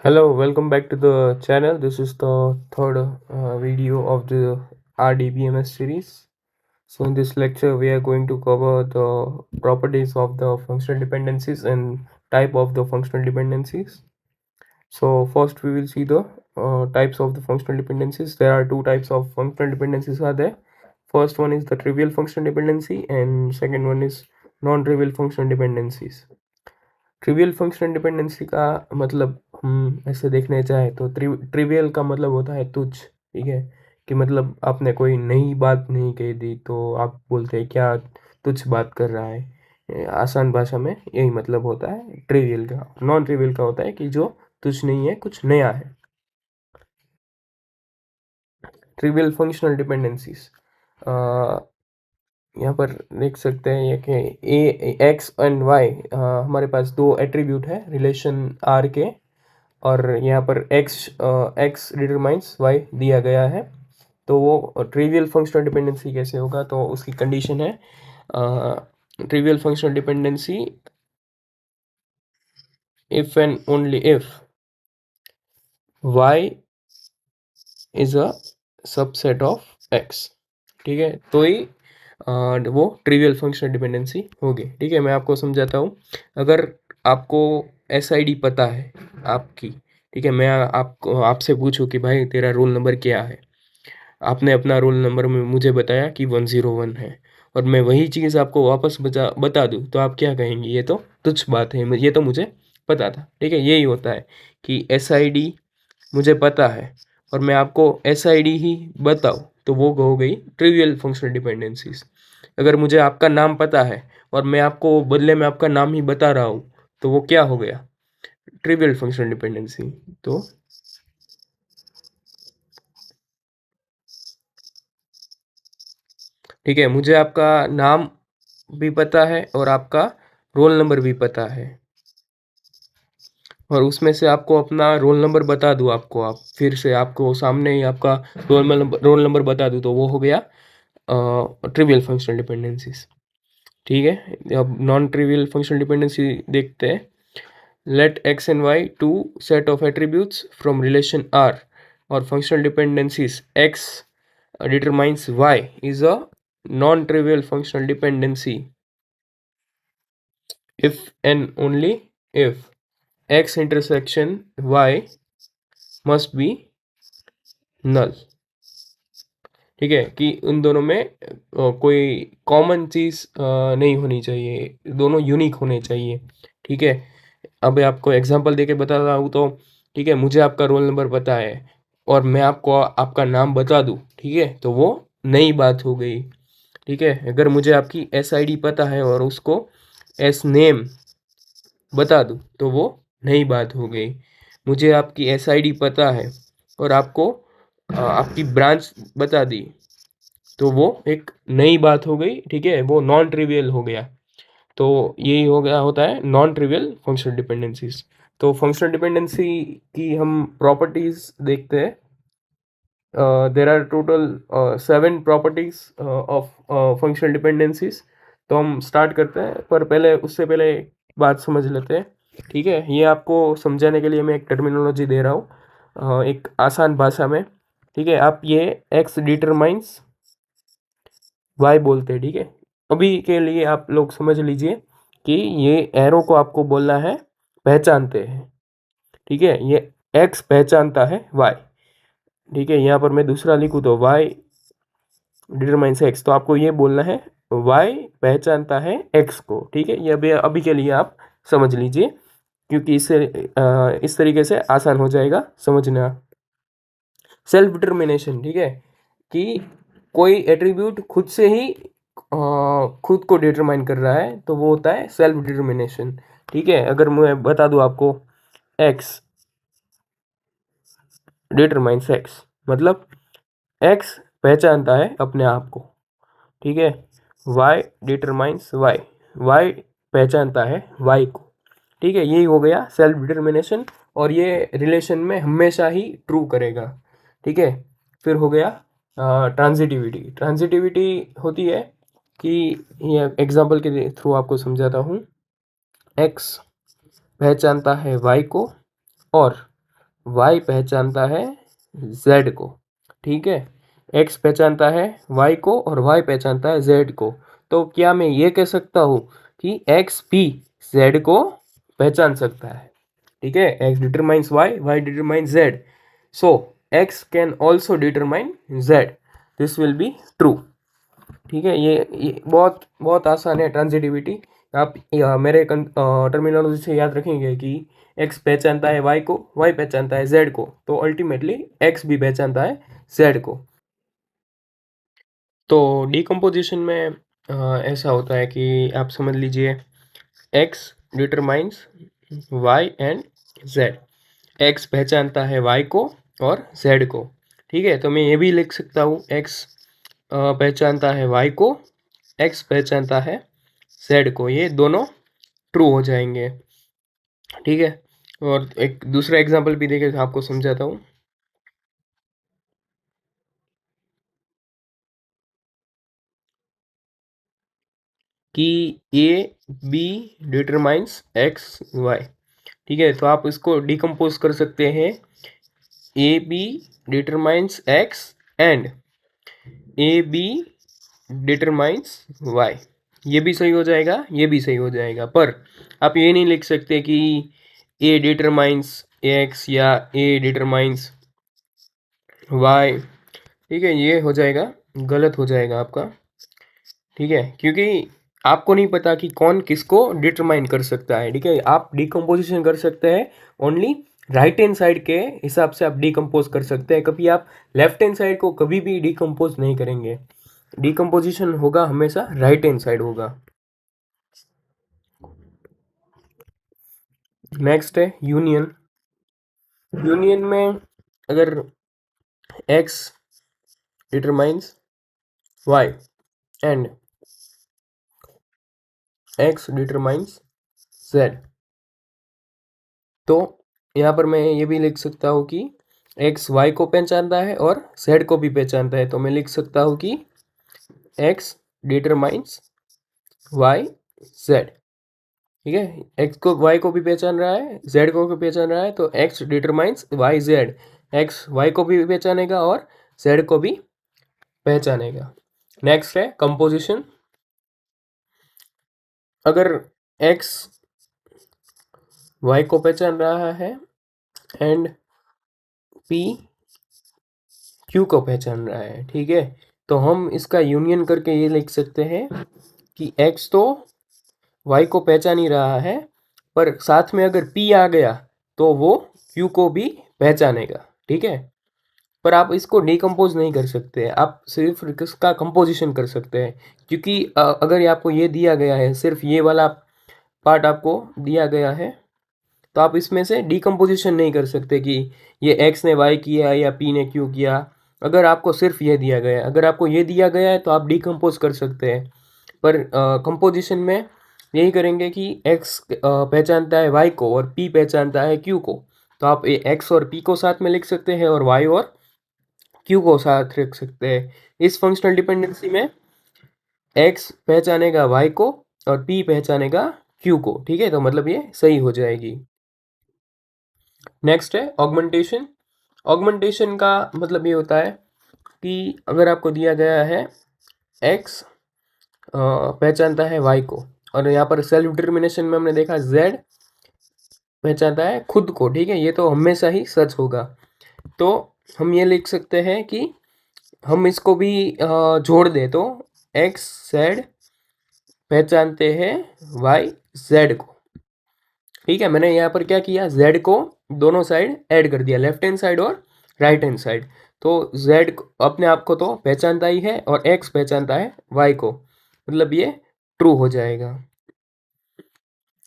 Hello, welcome back to the channel. This is the third video of the RDBMS series. So in this lecture, we are going to cover the properties of the functional dependencies and type of the functional dependencies. So first we will see the types of the functional dependencies. There are two types of functional dependencies are there. First one is the trivial functional dependency and second one is non-trivial functional dependencies. Trivial functional dependency का मतलब हम ऐसे देखने चाहे तो trivial का मतलब होता है तुच्छ, ठीक है। कि मतलब आपने कोई नई बात नहीं कह दी तो आप बोलते हैं क्या तुच्छ बात कर रहा है। आसान भाषा में यही मतलब होता है ट्रिवियल का। नॉन ट्रिवियल का होता है कि जो तुच्छ नहीं है, कुछ नया है। ट्रिवियल फंक्शनल डिपेंडेंसीज यहाँ पर देख सकते हैं ये कि ए एक्स एंड वाई हमारे पास दो एट्रीब्यूट है रिलेशन आर के, और यहाँ पर एक्स डिटरमाइंस वाई दिया गया है। तो वो ट्रिवियल फंक्शनल डिपेंडेंसी कैसे होगा, तो उसकी कंडीशन है trivial functional dependency if and only if Y is a subset of X, ठीक है। तो ही वो ट्रिवियल फंक्शनल डिपेंडेंसी होगी, ठीक है। मैं आपको समझाता हूँ। अगर आपको एसआईडी पता है आपकी, ठीक है, मैं आपको आपसे पूछूं कि भाई तेरा रोल नंबर क्या है, आपने अपना रोल नंबर में मुझे बताया कि 101 है, और मैं वही चीज़ आपको वापस बता दूँ तो आप क्या कहेंगे, ये तो तुच्छ बात है, ये तो मुझे पता था, ठीक है। यही होता है कि एसआईडी मुझे पता है और मैं आपको एसआईडी ही बताऊँ तो वो हो गई ट्रिवियल फंक्शनल डिपेंडेंसीज। अगर मुझे आपका नाम पता है और मैं आपको बदले में आपका नाम ही बता रहा हूँ तो वो क्या हो गया, ट्रिवियल फंक्शनल डिपेंडेंसी। तो ठीक है, मुझे आपका नाम भी पता है और आपका रोल नंबर भी पता है, और उसमें से आपको अपना रोल नंबर बता दूँ, आपको आप फिर से आपको सामने ही आपका रोल नंबर बता दूँ तो वो हो गया ट्रिवियल फंक्शनल डिपेंडेंसीज, ठीक है। अब नॉन ट्रिवियल फंक्शनल डिपेंडेंसी देखते हैं। Let X and Y two set of attributes from relation R, और functional dependencies X determines Y is a non trivial functional dependency if and only if x intersection y must be null, ठीक है। कि उन दोनों में कोई common चीज़ नहीं होनी चाहिए, दोनों यूनिक होने चाहिए, ठीक है। अब आपको एग्जांपल देके बता रहा हूँ तो ठीक है, मुझे आपका रोल नंबर पता है और मैं आपको आपका नाम बता दूँ, ठीक है, तो वो नई बात हो गई, ठीक है। अगर मुझे आपकी एसआईडी पता है और उसको एस नेम बता दूँ तो वो नई बात हो गई। मुझे आपकी एसआईडी पता है और आपको आपकी ब्रांच बता दी तो वो एक नई बात हो गई, ठीक है, वो नॉन ट्रिवियल हो गया। तो यही हो गया होता है नॉन ट्रिवियल फंक्शनल डिपेंडेंसीज। तो फंक्शनल डिपेंडेंसी की हम प्रॉपर्टीज देखते हैं। There are total 7 properties of functional dependencies. तो हम स्टार्ट करते हैं, पर पहले उससे पहले एक बात समझ लेते हैं, ठीक है। ये आपको समझाने के लिए मैं एक टर्मिनोलॉजी दे रहा हूँ एक आसान भाषा में, ठीक है। आप ये एक्स डिटरमाइंस वाई बोलते हैं, ठीक है। अभी के लिए आप लोग समझ लीजिए कि ये एरो को आपको बोलना है पहचानते हैं, ठीक है। ये एक्स पहचानता है वाई, ठीक है। यहाँ पर मैं दूसरा लिखूँ तो वाई डिटरमाइंस एक्स, तो आपको ये बोलना है वाई पहचानता है एक्स को, ठीक है। ये अभी अभी के लिए आप समझ लीजिए, क्योंकि इससे इस तरीके से आसान हो जाएगा समझना। सेल्फ डिटर्मिनेशन, ठीक है, कि कोई एट्रीब्यूट खुद से ही खुद को डिटरमाइन कर रहा है तो वो होता है सेल्फ डिटर्मिनेशन, ठीक है। अगर मैं बता दूं आपको एक्स डिटरमाइंस एक्स, मतलब एक्स पहचानता है अपने आप को, ठीक है। वाई डिटरमाइंस वाई, वाई पहचानता है वाई को, ठीक है। यही हो गया सेल्फ डिटर्मिनेशन, और ये रिलेशन में हमेशा ही ट्रू करेगा, ठीक है। फिर हो गया ट्रांजिटिविटी। ट्रांजिटिविटी होती है कि ये एग्जांपल के थ्रू आपको समझाता हूँ। एक्स पहचानता है वाई को और y पहचानता है z को, ठीक है। x पहचानता है y को और y पहचानता है z को। तो क्या मैं ये कह सकता हूँ कि x भी z को पहचान सकता है, ठीक है। x determines y, y determines z, so x can also determine z, this will be true, ठीक है। ये बहुत बहुत आसान है ट्रांजिटिविटी। आप मेरे टर्मिनोलॉजी से याद रखेंगे कि x पहचानता है y को, y पहचानता है z को, तो अल्टीमेटली x भी पहचानता है z को। तो डिकम्पोजिशन में ऐसा होता है कि आप समझ लीजिए x determines y and z, x पहचानता है y को और z को, ठीक है। तो मैं ये भी लिख सकता हूँ x पहचानता है y को, x पहचानता है z को, ये दोनों ट्रू हो जाएंगे, ठीक है। और एक दूसरा एग्जांपल भी देके आपको समझाता हूँ कि A B determines X Y, ठीक है। तो आप इसको डिकम्पोज कर सकते हैं, A B determines X and A B determines Y, ये भी सही हो जाएगा, ये भी सही हो जाएगा। पर आप ये नहीं लिख सकते कि ए डिटरमाइंस एक्स या ए डिटरमाइंस वाई, ठीक है। ये हो जाएगा, गलत हो जाएगा आपका, ठीक है, क्योंकि आपको नहीं पता कि कौन किसको डिटरमाइन कर सकता है, ठीक है। आप डिकम्पोजिशन कर सकते हैं ओनली राइट हैंड साइड के हिसाब से, आप डिकम्पोज कर सकते हैं। कभी आप लेफ्ट हैंड साइड को कभी भी डिकम्पोज नहीं करेंगे, डिकम्पोजिशन होगा हमेशा राइट हैंड साइड होगा। नेक्स्ट है यूनियन। यूनियन में अगर x determines y and x determines z, तो यहाँ पर मैं ये भी लिख सकता हूँ कि x y को पहचानता है और z को भी पहचानता है। तो मैं लिख सकता हूँ कि x डिटरमाइंस y z, ठीक है। x को y को भी पहचान रहा है, z को भी पहचान रहा है, तो x determines y z, x y को भी पहचानेगा और z को भी पहचानेगा। नेक्स्ट है कंपोजिशन। अगर x y को पहचान रहा है एंड p q को पहचान रहा है, ठीक है, तो हम इसका यूनियन करके ये लिख सकते हैं कि x तो y को पहचान ही रहा है, पर साथ में अगर p आ गया तो वो q को भी पहचानेगा, ठीक है। पर आप इसको डिकम्पोज नहीं कर सकते, आप सिर्फ इसका कंपोजिशन कर सकते हैं, क्योंकि अगर आपको ये दिया गया है, सिर्फ ये वाला पार्ट आपको दिया गया है, तो आप इसमें से डिकम्पोजिशन नहीं कर सकते कि ये x ने y किया या p ने q किया। अगर आपको सिर्फ ये दिया गया है, अगर आपको ये दिया गया है तो आप डिकम्पोज कर सकते हैं, पर कंपोजिशन में यही करेंगे कि x पहचानता है y को और p पहचानता है q को, तो आप x और p को साथ में लिख सकते हैं और y और q को साथ रख सकते हैं। इस फंक्शनल डिपेंडेंसी में x पहचानेगा y को और p पहचानेगा q को, ठीक है। तो मतलब ये सही हो जाएगी। नेक्स्ट है ऑगमेंटेशन। ऑगमेंटेशन का मतलब ये होता है कि अगर आपको दिया गया है x पहचानता है y को, और यहाँ पर सेल्फ डिटर्मिनेशन में हमने देखा z पहचानता है खुद को, ठीक है, ये तो हमेशा ही सच होगा। तो हम ये लिख सकते हैं कि हम इसको भी जोड़ दे तो x z पहचानते हैं y z को, ठीक है। मैंने यहाँ पर क्या किया, z को दोनों साइड ऐड कर दिया, लेफ्ट हैंड साइड और राइट हैंड साइड। तो z अपने आप को तो पहचानता ही है और x पहचानता है y को, मतलब ये ट्रू हो जाएगा।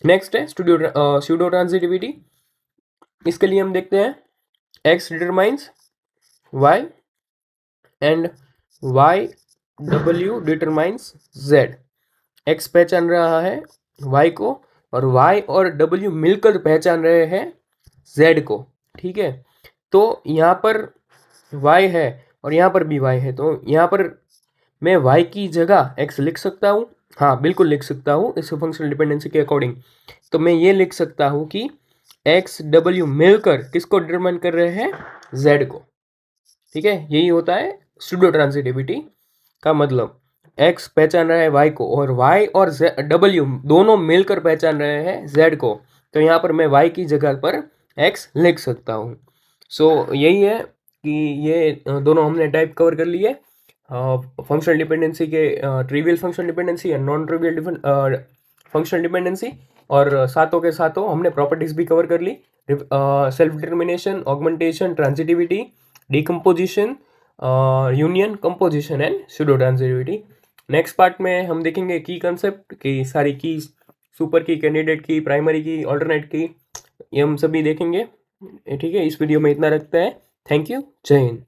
नेक्स्ट है स्यूडो ट्रांजिटिविटी। इसके लिए हम देखते हैं x determines y and y w determines z। x पहचान रहा है y को और y और w मिलकर पहचान रहे हैं z को, ठीक है। तो यहाँ पर y है और यहाँ पर भी y है, तो यहाँ पर मैं y की जगह x लिख सकता हूँ, हाँ बिल्कुल लिख सकता हूँ इस फंक्शनल डिपेंडेंसी के अकॉर्डिंग। तो मैं ये लिख सकता हूँ कि एक्स डब्ल्यू मिलकर किसको डिटरमाइन कर रहे हैं, जेड को। ठीक है, यही होता है सूडो ट्रांजिटिविटी का मतलब। एक्स पहचान रहा है वाई को और वाई और डब्ल्यू दोनों मिलकर पहचान रहे हैं जेड को, तो यहाँ पर मैं वाई की जगह पर एक्स लिख सकता हूँ। सो यही है कि ये दोनों हमने टाइप कवर कर लिए, फंक्शनल डिपेंडेंसी के trivial functional dependency and non trivial functional dependency, और सातों के सातों हमने प्रॉपर्टीज भी कवर कर ली, self determination, augmentation, transitivity, decomposition, union, composition and pseudo transitivity. Next part में हम देखेंगे की कंसेप्ट की सारी की, सुपर की, कैंडिडेट की, प्राइमरी की, ऑल्टरनेट की, ये हम सभी देखेंगे। ठीक है, इस वीडियो में इतना रखते हैं। थैंक यू, जय हिंद।